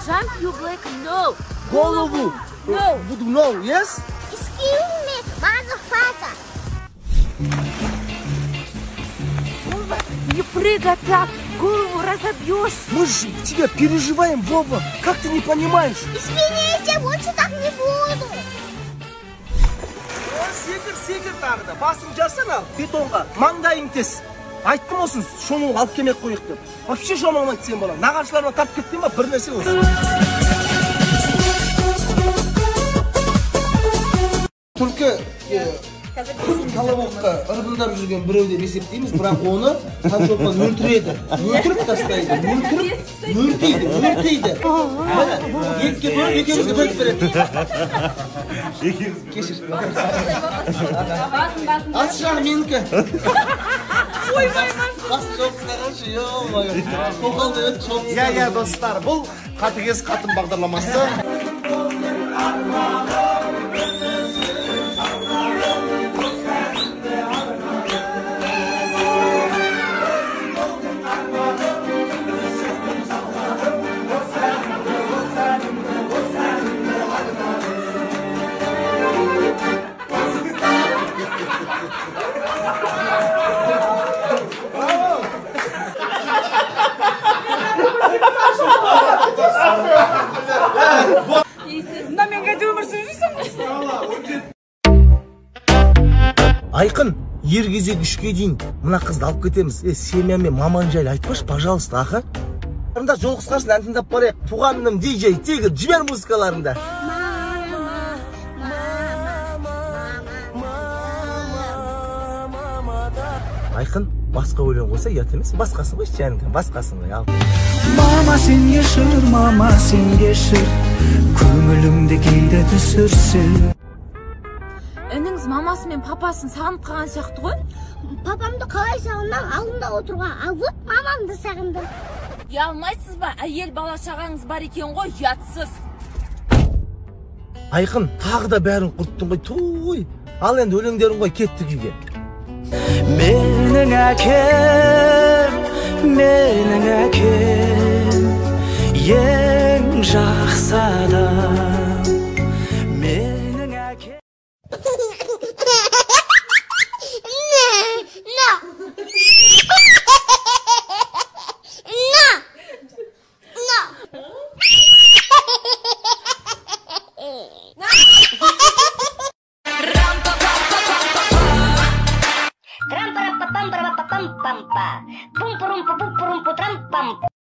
Jump you black no. Голову. No. No, yes? Excuse me, motherfucker. Вова, не прыгай так, голову разобьешь. Мы же тебя переживаем, Вова. Как ты не понимаешь? Извините, больше так не буду. Секір тағы да. Басын жасана бетонға. Маңдайың тез. Айттым осын, шону алып келмек қойық деп. Вообще шомалмайды сен балам. Нағашыларына тап кеттен ба, бір нәрсе осы. Түлкі колобокқа ырғындап жүрген біреу деп есептейміз, бірақ оны Санчопан өлтіреді. Өлтіріп тастайды. Өртейді. Екке бөліп, екеумізге бөліп береді. Кешір. Ас жағы менікі. Бас жоқ сағаншы, ё-мо-ё. Тоқалды өт жоқ. Иә, достар, бұл қатыгез қатын бағдарламасы. Айқын, ер кезек 3-ке дейін мына қызды алып кетеміз. Семья мен маман жайлы айтпаш, пожалуйста, аха. Анда жолықсасын ән тыңдап барайық. Туғаным диджей Тигр, жібер музыкаларында. Айқын, басқа өлең қойса ұят емес, басқасын қойшы жаныңдан, басқасын қой, ал. Мама сен ешір, көңілімді кейде түсірсің. Ініңіз мамасы мен папасын сағынып қалған сияқты ғой? Папамды қалай сағындым, алдында отырған, ал вот мамамды сағындым. Ұялмайсыз ба? Әйел бала шағаңыз бар екен ғой, ұятсыз. Айқын, тағы да бәрін құрттың ғой, туй. Ал енді өлеңдерін қой, кеттік үйге. Менің әкем, ең жақсы адам. Менің әкем. Трам-пара-па-пам-пара-па-пам-пам-па. Пум-пурум-пу-пум-пурум-пу-трам-пам.